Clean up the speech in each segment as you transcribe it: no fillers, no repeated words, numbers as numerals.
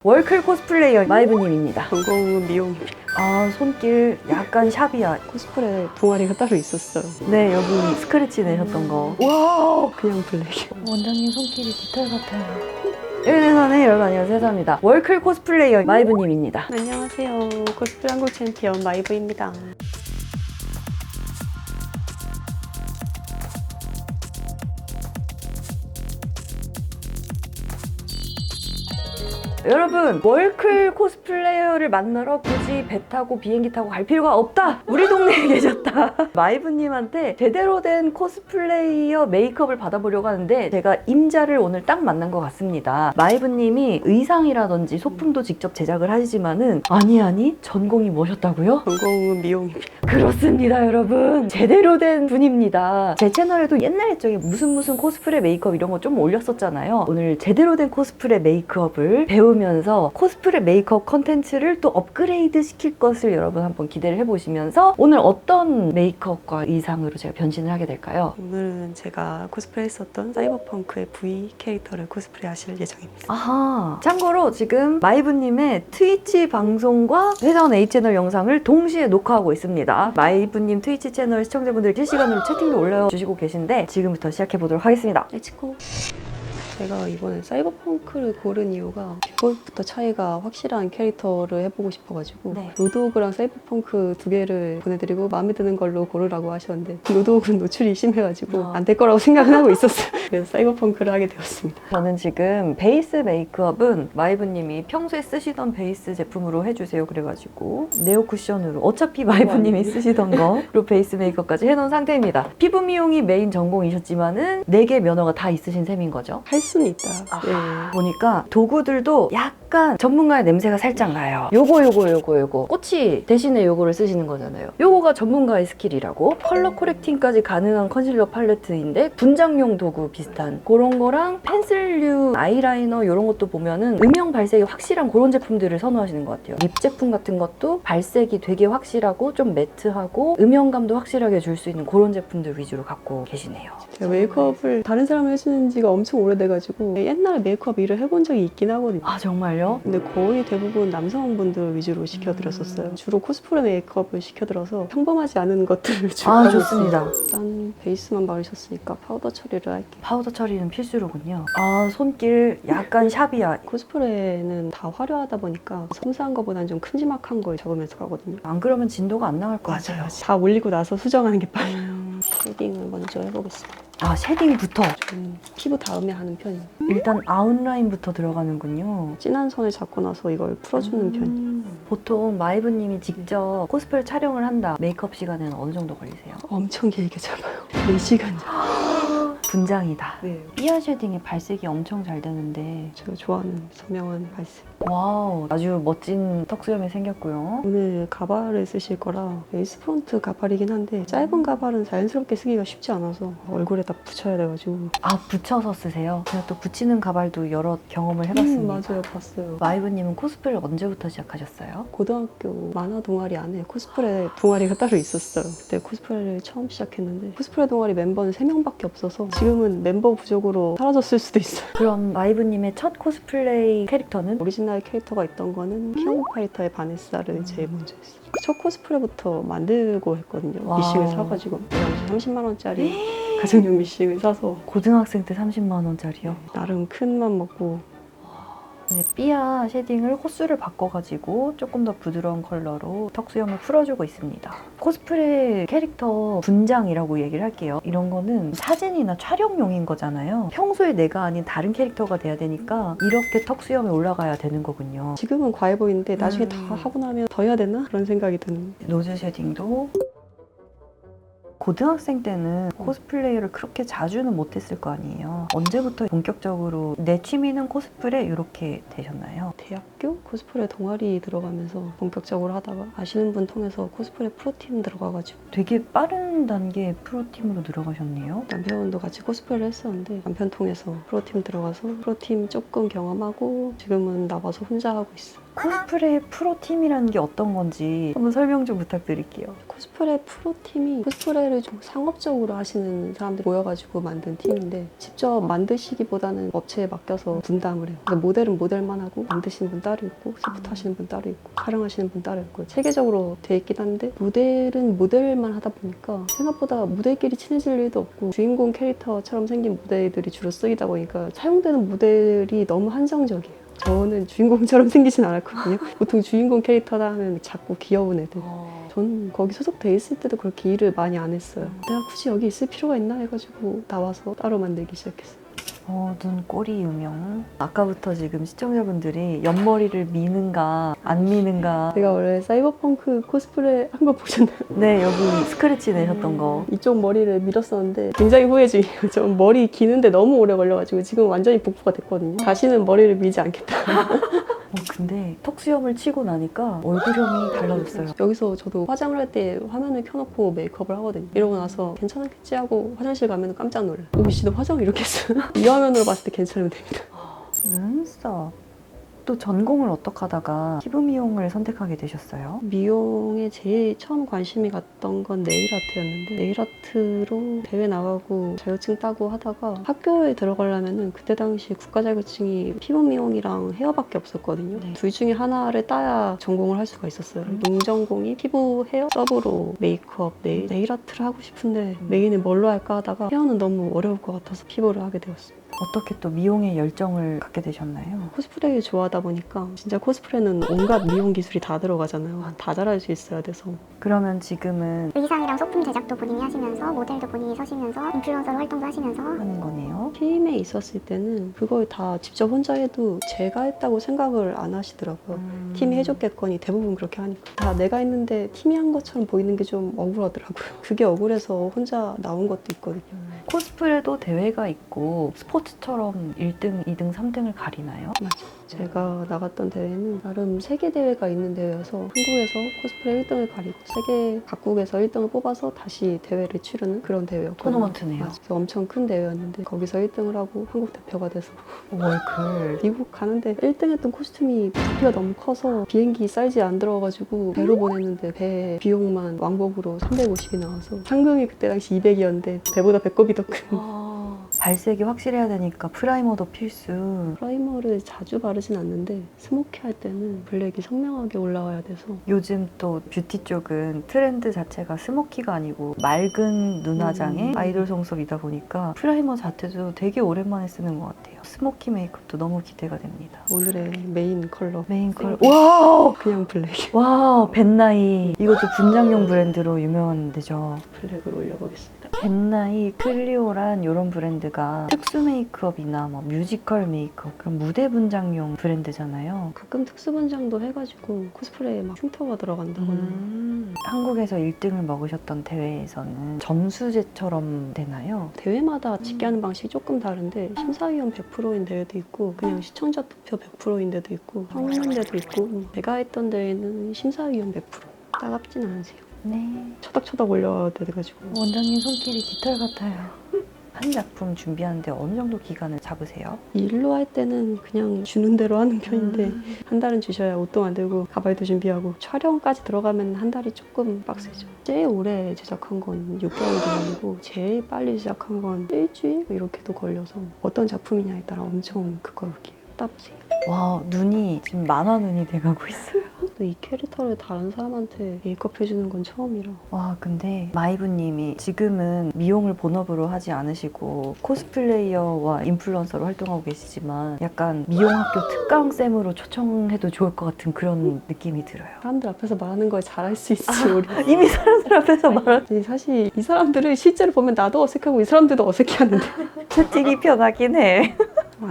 월클 코스플레이어 마이브님입니다. 전공은 미용입니다. 아, 손길 약간 샵이야. 코스프레 동아리가 따로 있었어요. 네, 여기 스크래치 내셨던 거. 와, 그냥 블랙. 원장님 손길이 깃털 같아요. 여기에서는 여러분 안녕하세요, 세자입니다. 월클 코스플레이어 마이브님입니다. 안녕하세요. 코스프레 한국 챔피언 마이브입니다. 여러분, 월클 코스플레이어를 만나러 굳이 배 타고 비행기 타고 갈 필요가 없다! 우리 동네에 계셨다. 마이브님한테 제대로 된 코스플레이어 메이크업을 받아보려고 하는데 제가 임자를 오늘 딱 만난 것 같습니다. 마이브님이 의상이라든지 소품도 직접 제작을 하시지만은 아니 전공이 뭐셨다고요? 전공은 미용입니다. 그렇습니다, 여러분. 제대로 된 분입니다. 제 채널에도 옛날 옛적에 무슨 코스프레 메이크업 이런 거 좀 올렸었잖아요. 오늘 제대로 된 코스프레 메이크업을 배우면서 코스프레 메이크업 컨텐츠를 또 업그레이드 시킬 것을 여러분 한번 기대를 해보시면서 오늘 어떤 메이크업과 의상으로 제가 변신을 하게 될까요? 오늘은 제가 코스프레 했었던 사이버펑크의 V 캐릭터를 코스프레 하실 예정입니다. 아하. 참고로 지금 마이브님의 트위치 방송과 회사원 A채널 영상을 동시에 녹화하고 있습니다. 마이브님 트위치 채널 시청자분들 실시간으로 채팅도 올려주시고 계신데 지금부터 시작해보도록 하겠습니다. 렛츠고! 제가 이번에 사이버펑크를 고른 이유가 비포부터 차이가 확실한 캐릭터를 해보고 싶어가지고 네. 로드오그랑 사이버펑크 두 개를 보내드리고 마음에 드는 걸로 고르라고 하셨는데 로드오그는 노출이 심해가지고 안 될 거라고 생각은 하고 있었어요. 그래서 사이버펑크를 하게 되었습니다. 저는 지금 베이스 메이크업은 마이브님이 평소에 쓰시던 베이스 제품으로 해주세요 그래가지고 네오 쿠션으로 어차피 마이브님이 쓰시던 거로 베이스 메이크업까지 해놓은 상태입니다. 피부 미용이 메인 전공이셨지만은 4개 면허가 다 있으신 셈인 거죠? 할 수는 있다. 네. 보니까 도구들도 약간 전문가의 냄새가 살짝 나요. 요거 꼬치 대신에 요거를 쓰시는 거잖아요. 요거가 전문가의 스킬이라고. 컬러 코렉팅까지 가능한 컨실러 팔레트인데 분장용 도구 비슷한 그런 거랑 펜슬류 아이라이너 이런 것도 보면은 음영 발색이 확실한 그런 제품들을 선호하시는 것 같아요. 립 제품 같은 것도 발색이 되게 확실하고 좀 매트하고 음영감도 확실하게 줄 수 있는 그런 제품들 위주로 갖고 계시네요. 제가 메이크업을 다른 사람이 해주는 지가 엄청 오래돼가지고 옛날에 메이크업 일을 해본 적이 있긴 하거든요. 아, 정말요? 근데 거의 대부분 남성분들 위주로 시켜드렸었어요. 주로 코스프레 메이크업을 시켜드려서 평범하지 않은 것들을 주로 하고 좋습니다. 있어요. 일단 베이스만 바르셨으니까 파우더 처리를 할게요. 파우더 처리는 필수로군요. 아, 손길 약간 샵이야. 코스프레는 다 화려하다 보니까 섬세한 것보다는 좀 큼지막한 걸 적으면서 가거든요. 안 그러면 진도가 안 나갈 것 같아요. 다 올리고 나서 수정하는 게 빨라요. 쉐딩을 먼저 해보겠습니다. 아, 쉐딩부터. 좀 피부 닿으며 하는 편이에요. 일단 아웃라인부터 들어가는군요. 진한 선을 잡고 나서 이걸 풀어주는 편이에요. 보통 마이브님이 직접 코스프레 촬영을 한다. 메이크업 시간에는 어느 정도 걸리세요? 엄청 길게 잡아요. 4시간. 분장이다. 네. 삐아 쉐딩의 발색이 엄청 잘 되는데 제가 좋아하는 선명한 발색. 와우, 아주 멋진 턱수염이 생겼고요. 오늘 가발을 쓰실 거라 베이스 프론트 가발이긴 한데 짧은 가발은 자연스럽게 쓰기가 쉽지 않아서 얼굴에 다 붙여야 돼가지고. 아, 붙여서 쓰세요? 제가 또 붙이는 가발도 여러 경험을 해봤습니다. 맞아요. 봤어요. 마이브님은 코스프레를 언제부터 시작하셨어요? 고등학교 만화 동아리 안에 코스프레 동아리가 따로 있었어요. 그때 코스프레를 처음 시작했는데 코스프레 동아리 멤버는 3명밖에 없어서 지금은 멤버 부족으로 사라졌을 수도 있어요. 그럼 마이브님의 첫 코스플레이 캐릭터는? 오리지널 캐릭터가 있던 거는 킹 오브 파이터의 바네사를 제일 먼저 했어요. 첫 코스프레부터 만들고 했거든요. 와우. 미싱을 사가지고 30만 원짜리 가정용 미싱을 사서 고등학생 때 30만 원짜리요? 나름 큰 맘 먹고. 이제 삐아 쉐딩을 호수를 바꿔가지고 조금 더 부드러운 컬러로 턱수염을 풀어주고 있습니다. 코스프레 캐릭터 분장이라고 얘기를 할게요. 이런 거는 사진이나 촬영용인 거잖아요. 평소에 내가 아닌 다른 캐릭터가 돼야 되니까 이렇게 턱수염이 올라가야 되는 거군요. 지금은 과해 보이는데 나중에 다 하고 나면 더 해야 되나? 그런 생각이 드는. 노즈 쉐딩도 고등학생 때는 코스플레이를 그렇게 자주는 못했을 거 아니에요. 언제부터 본격적으로 내 취미는 코스프레 이렇게 되셨나요? 대학교 코스프레 동아리 들어가면서 본격적으로 하다가 아시는 분 통해서 코스프레 프로팀 들어가가지고 되게 빠른 단계 프로팀으로 들어가셨네요. 남편도 같이 코스프레를 했었는데 남편 통해서 프로팀 들어가서 프로팀 조금 경험하고 지금은 나와서 혼자 하고 있어요. 코스프레 프로팀이라는 게 어떤 건지 한번 설명 좀 부탁드릴게요. 코스프레 프로팀이 코스프레를 코스프레를 좀 상업적으로 하시는 사람들이 모여가지고 만든 팀인데 직접 만드시기보다는 업체에 맡겨서 분담을 해요. 그래서 모델은 모델만 하고 만드시는 분 따로 있고 소프트 하시는 분 따로 있고 촬영하시는 분 따로 있고 체계적으로 돼 있긴 한데 모델은 모델만 하다 보니까 생각보다 모델끼리 친해질 일도 없고 주인공 캐릭터처럼 생긴 모델들이 주로 쓰이다 보니까 사용되는 모델이 너무 한정적이에요. 저는 주인공처럼 생기진 않았거든요. 보통 주인공 캐릭터다 하면 작고 귀여운 애들. 저는 거기 소속돼 있을 때도 그렇게 일을 많이 안 했어요. 내가 굳이 여기 있을 필요가 있나 해가지고 나와서 따로 만들기 시작했어요. 눈꼬리 유명. 아까부터 지금 시청자분들이 옆머리를 미는가 안 미는가. 제가 원래 사이버펑크 코스프레 한 거 보셨나요? 네, 여기 스크래치 내셨던 거. 이쪽 머리를 밀었었는데 굉장히 후회 중이에요. 저 머리 기는데 너무 오래 걸려가지고 지금 완전히 복구가 됐거든요. 다시는 머리를 밀지 않겠다. 근데 턱수염을 치고 나니까 얼굴형이 달라졌어요. 여기서 저도 화장을 할 때 화면을 켜놓고 메이크업을 하거든요. 이러고 나서 괜찮았겠지 하고 화장실 가면 깜짝 놀라요. 오씨 너 화장을 이렇게 했어? 이 화면으로 봤을 때 괜찮으면 됩니다. 눈썹. 또 전공을 어떻게 하다가 피부 미용을 선택하게 되셨어요? 미용에 제일 처음 관심이 갔던 건 네일 아트였는데 네일 아트로 대회 나가고 자격증 따고 하다가 학교에 들어가려면은 그때 당시 국가 자격증이 피부 미용이랑 헤어밖에 없었거든요. 네. 둘 중에 하나를 따야 전공을 할 수가 있었어요. 농전공이 피부 헤어 서브로 메이크업 네일 아트를 하고 싶은데 메인을 뭘로 할까 하다가 헤어는 너무 어려울 것 같아서 피부를 하게 되었어요. 어떻게 또 미용에 열정을 갖게 되셨나요? 코스프레를 좋아하다 보니까 진짜 코스프레는 온갖 미용 기술이 다 들어가잖아요. 다 잘할 수 있어야 돼서. 그러면 지금은 의상이랑 소품 제작도 본인이 하시면서 모델도 본인이 서시면서 인플루언서로 활동도 하시면서 하는 거네요. 팀에 있었을 때는 그걸 다 직접 혼자 해도 제가 했다고 생각을 안 하시더라고요. 팀이 해줬겠거니 대부분 그렇게 하니까 다 내가 했는데 팀이 한 것처럼 보이는 게 좀 억울하더라고요. 그게 억울해서 혼자 나온 것도 있거든요. 코스프레도 대회가 있고 스포츠처럼 1등, 2등, 3등을 가리나요? 맞아요. 제가 나갔던 대회는 나름 세계 대회가 있는 대회여서 한국에서 코스프레 1등을 가리고 세계 각국에서 1등을 뽑아서 다시 대회를 치르는 그런 대회였거든요. 토너먼트네요. 맞아요. 그래서 엄청 큰 대회였는데 거기서 1등을 하고 한국 대표가 돼서 월클. 미국 가는데 1등 했던 코스튬이 부피가 너무 커서 비행기 사이즈에 안 들어가가지고 배로 보냈는데 배 비용만 왕복으로 350이 나와서 상금이 그때 당시 200이었는데 배보다 배꼽이 더 큰. 발색이 확실해야 되니까 프라이머도 필수. 프라이머를 자주 바르진 않는데 스모키 할 때는 블랙이 선명하게 올라와야 돼서 요즘 또 뷰티 쪽은 트렌드 자체가 스모키가 아니고 맑은 눈화장의 아이돌 성속이다 보니까 프라이머 자체도 되게 오랜만에 쓰는 것 같아요. 스모키 메이크업도 너무 기대가 됩니다. 오늘의 메인 컬러 메인 컬러. 와우! 그냥 블랙. 와우! 벤나이. 이것도 분장용 브랜드로 유명한 데죠. 블랙을 올려보겠습니다. 벤나이, 클리오란 이런 브랜드가 특수 메이크업이나 뭐 뮤지컬 메이크업 그런 무대 분장용 브랜드잖아요. 가끔 특수 분장도 해가지고 코스프레에 막 흉터가 들어간다거나 한국에서 1등을 먹으셨던 대회에서는 점수제처럼 되나요? 대회마다 집계하는 방식이 조금 다른데 심사위원 100%인 대회도 있고 그냥 시청자 투표 100%인 데도 있고 성인 데도 있고 제가 했던 대회는 심사위원 100%. 따갑진 않으세요. 네. 초닥초닥 올려야 돼가지고 원장님 손길이 깃털 같아요. 한 작품 준비하는데 어느 정도 기간을 잡으세요? 일로 할 때는 그냥 주는 대로 하는 편인데 한 달은 주셔야 옷도 만들고 가발도 준비하고 촬영까지 들어가면 한 달이 조금 빡세죠. 제일 오래 제작한 건 6개월 기간이고 제일 빨리 시작한 건 일주일 이렇게도 걸려서 어떤 작품이냐에 따라 엄청 그거기예요. 따보세요. 와, 눈이 지금 만화 눈이 돼가고 있어요. 또 이 캐릭터를 다른 사람한테 메이크업 해주는 건 처음이라. 와, 근데 마이브님이 지금은 미용을 본업으로 하지 않으시고 코스플레이어와 인플루언서로 활동하고 계시지만 약간 미용학교 특강쌤으로 초청해도 좋을 것 같은 그런 느낌이 들어요. 사람들 앞에서 말하는 걸 잘할 수 있지 우리. 이미 사람들 앞에서 말할 아니, 사실 이 사람들을 실제로 보면 나도 어색하고 이 사람들도 어색해하는데 채팅이 편하긴 해.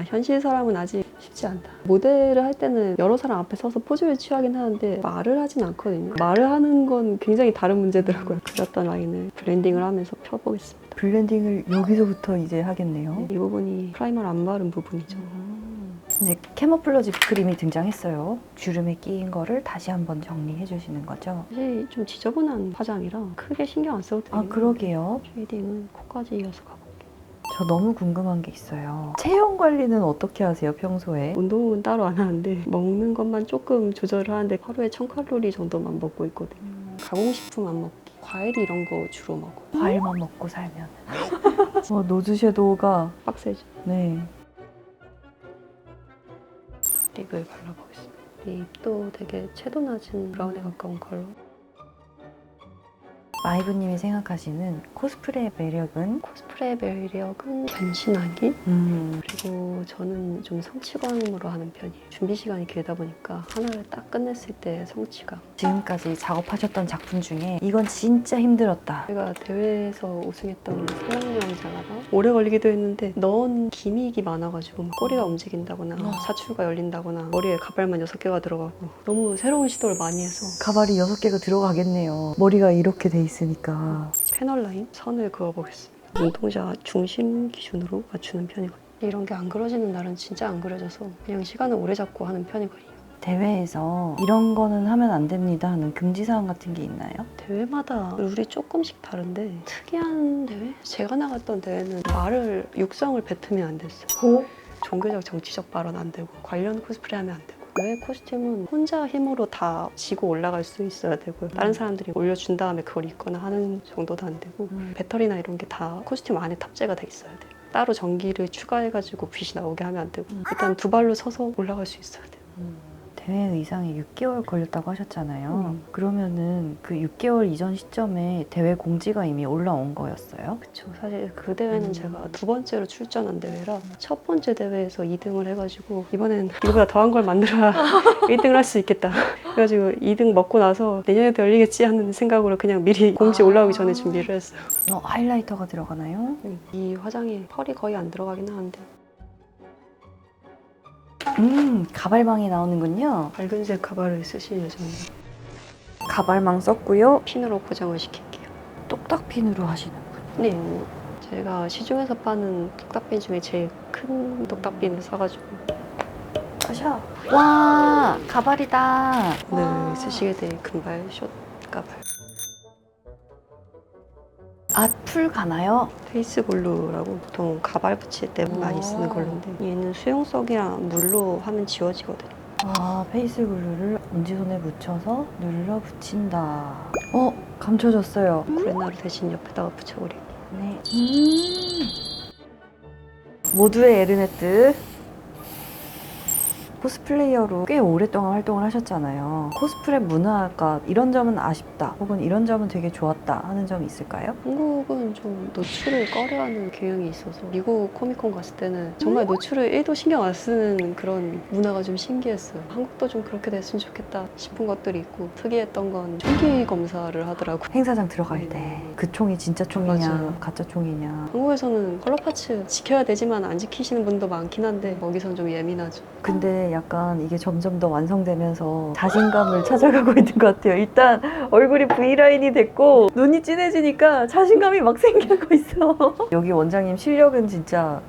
현실 사람은 아직 쉽지 않다. 모델을 할 때는 여러 사람 앞에 서서 포즈를 취하긴 하는데 말을 하진 않거든요. 말을 하는 건 굉장히 다른 문제더라고요. 그렸던 라인을 브랜딩을 하면서 펴보겠습니다. 블렌딩을 여기서부터 이제 하겠네요. 이 부분이 프라이머를 안 바른 부분이죠. 이제 캐모플러지 크림이 등장했어요. 주름에 끼인 거를 다시 한번 정리해 주시는 거죠. 사실 좀 지저분한 화장이라 크게 신경 안 써도 돼요. 아, 그러게요. 쉐이딩은 코까지 이어서 가볼게요. 저 너무 궁금한 게 있어요. 체형 관리는 어떻게 하세요, 평소에? 운동은 따로 안 하는데 먹는 것만 조금 조절을 하는데 하루에 1000칼로리 정도만 먹고 있거든요. 가공식품 안 먹기. 과일 이런 거 주로 먹어. 과일만 먹고 살면. 노즈 섀도우가 빡세지. 네. 립을 발라보겠습니다. 립도 되게 채도 낮은 브라운에 가까운 컬러. 마이브님이 생각하시는 코스프레의 매력은? 코스프레 매력은 변신하기? 그리고 저는 좀 성취감으로 하는 편이에요. 준비 시간이 길다 보니까 하나를 딱 끝냈을 때 성취감. 지금까지 작업하셨던 작품 중에 이건 진짜 힘들었다. 제가 대회에서 우승했던 사랑여왕자가 오래 걸리기도 했는데 넣은 기믹이 많아가지고 막 꼬리가 움직인다거나 사출가 열린다거나 머리에 가발만 6개가 들어가고 너무 새로운 시도를 많이 해서 가발이 6개가 들어가겠네요. 머리가 이렇게 돼 있으니까. 패널 라인 선을 그어보겠습니다. 눈동자 중심 기준으로 맞추는 편이거든요. 이런 게 안 그려지는 날은 진짜 안 그려져서 그냥 시간을 오래 잡고 하는 편이거든요. 대회에서 이런 거는 하면 안 됩니다 하는 금지사항 같은 게 있나요? 대회마다 룰이 조금씩 다른데 특이한 대회? 제가 나갔던 대회는 말을 육성을 뱉으면 안 됐어요. 종교적 정치적 발언 안 되고 관련 코스프레 하면 안 되고 왜 코스튬은 혼자 힘으로 다 지고 올라갈 수 있어야 되고요. 다른 사람들이 올려준 다음에 그걸 입거나 하는 정도도 안 되고 배터리나 이런 게 다 코스튬 안에 탑재가 돼 있어야 돼요. 따로 전기를 추가해가지고 빛이 나오게 하면 안 되고 일단 두 발로 서서 올라갈 수 있어야 돼요. 대회 의상에 6개월 걸렸다고 하셨잖아요. 그러면은 그 6개월 이전 시점에 대회 공지가 이미 올라온 거였어요? 그쵸. 사실 그 대회는 제가 두 번째로 출전한 대회라 첫 번째 대회에서 2등을 해가지고 이번엔 이거보다 더한 걸 만들어야 1등을 할 수 있겠다. 그래가지고 2등 먹고 나서 내년에도 열리겠지 하는 생각으로 그냥 미리 공지 올라오기 전에 준비를 했어요. 하이라이터가 들어가나요? 이 화장에 펄이 거의 안 들어가긴 하는데 가발망이 나오는군요. 밝은색 가발을 쓰실 예정입니다. 가발망 썼고요. 핀으로 고정을 시킬게요. 똑딱핀으로 하시는군. 네. 제가 시중에서 파는 똑딱핀 중에 제일 큰 똑딱핀을 사가지고 아샤. 와, 가발이다. 오늘 쓰시게 될 금발 숏 가발. 풀 가나요? 페이스 글루라고 보통 가발 붙일 때 많이 쓰는 걸로인데 얘는 수용성이랑 물로 하면 지워지거든요. 페이스 글루를 엄지손에 묻혀서 눌러 붙인다. 감춰졌어요. 구레나루 대신 옆에다가 붙여버리고. 네. 모두의 에르네트. 코스플레이어로 꽤 오랫동안 활동을 하셨잖아요. 코스프레 문화가 이런 점은 아쉽다 혹은 이런 점은 되게 좋았다 하는 점이 있을까요? 한국은 좀 노출을 꺼려하는 경향이 있어서 미국 코미콘 갔을 때는 정말 노출을 1도 신경 안 쓰는 그런 문화가 좀 신기했어요. 한국도 좀 그렇게 됐으면 좋겠다 싶은 것들이 있고 특이했던 건 총기 검사를 하더라고요. 행사장 들어갈 때 그 총이 진짜 총이냐 맞아요. 가짜 총이냐. 한국에서는 컬러 파츠 지켜야 되지만 안 지키시는 분도 많긴 한데 거기선 좀 예민하죠. 근데 약간 이게 점점 더 완성되면서 자신감을 찾아가고 있는 것 같아요. 일단 얼굴이 V라인이 됐고 눈이 진해지니까 자신감이 막 생기고 있어. 여기 원장님 실력은 진짜.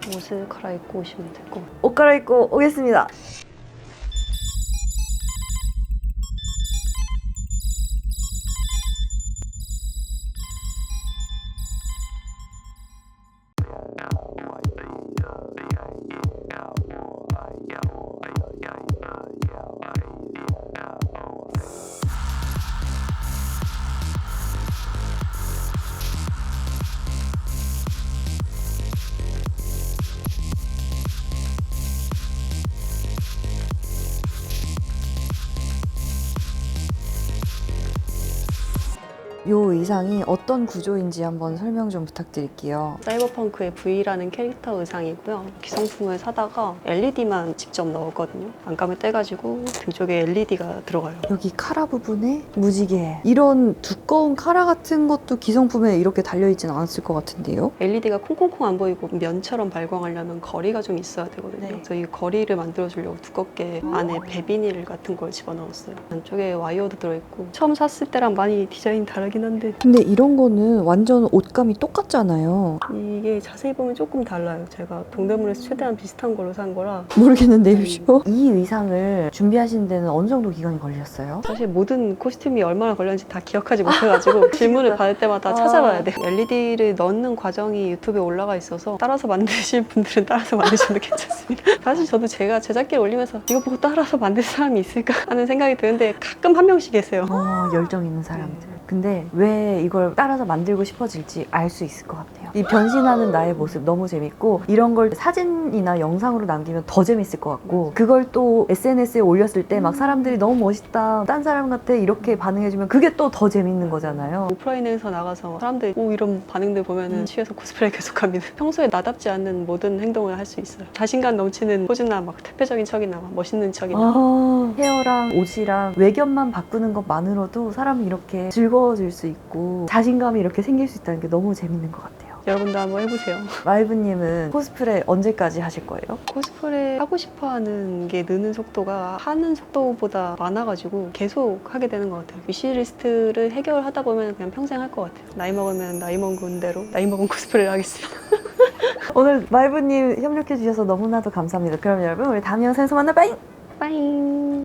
옷을 갈아입고 오시면 되고 옷 갈아입고 오겠습니다. 이 의상이 어떤 구조인지 한번 설명 좀 부탁드릴게요. 사이버펑크의 V라는 캐릭터 의상이고요. 기성품을 사다가 LED만 직접 넣었거든요. 안감을 떼가지고 등 쪽에 LED가 들어가요. 여기 카라 부분에 무지개, 이런 두꺼운 카라 같은 것도 기성품에 이렇게 달려있진 않았을 것 같은데요? LED가 콩콩콩 안 보이고 면처럼 발광하려면 거리가 좀 있어야 되거든요. 네. 그래서 이 거리를 만들어주려고 두껍게 안에 배비닐 같은 걸 집어넣었어요. 안쪽에 와이어도 들어있고 처음 샀을 때랑 많이 디자인 다르긴 한데 근데 이런 거는 완전 옷감이 똑같잖아요. 이게 자세히 보면 조금 달라요. 제가 동대문에서 최대한 비슷한 걸로 산 거라 모르겠는데요, 이 의상을 준비하시는 데는 어느 정도 기간이 걸리셨어요? 사실 모든 코스튬이 얼마나 걸렸는지 다 기억하지 못해가지고 질문을 받을 때마다 찾아봐야 돼요. LED를 넣는 과정이 유튜브에 올라가 있어서 따라서 만드실 분들은 따라서 만드셔도 괜찮습니다. 사실 저도 제가 제작기를 올리면서 이거 보고 따라서 만들 사람이 있을까 하는 생각이 드는데 가끔 한 명씩 계세요. 열정 있는 사람들. 근데 왜 이걸 따라서 만들고 싶어질지 알 수 있을 것 같아요. 이 변신하는 나의 모습 너무 재밌고 이런 걸 사진이나 영상으로 남기면 더 재밌을 것 같고 그걸 또 SNS에 올렸을 때 막 사람들이 너무 멋있다 딴 사람 같아 이렇게 반응해주면 그게 또 더 재밌는 거잖아요. 오프라인에서 나가서 사람들이 이런 반응들 보면은 취해서 코스프레 계속합니다. 평소에 나답지 않는 모든 행동을 할 수 있어요. 자신감 넘치는 포즈나 막 대표적인 척이나 막 멋있는 척이나 헤어랑 옷이랑 외견만 바꾸는 것만으로도 사람이 이렇게 즐거워질 수 있고 자신감이 이렇게 생길 수 있다는 게 너무 재밌는 것 같아요. 여러분도 한번 해보세요. 마이브님은 코스프레 언제까지 하실 거예요? 코스프레 하고 싶어 하는 게 느는 속도가 하는 속도보다 많아가지고 계속 하게 되는 것 같아요. 위시리스트를 해결하다 보면 그냥 평생 할 것 같아요. 나이 먹으면 나이 먹은 대로 나이 먹은 코스프레를 하겠습니다. 오늘 마이브님 협력해 주셔서 너무나도 감사합니다. 그럼 여러분 우리 다음 영상에서 만나 빠잉! 빠잉.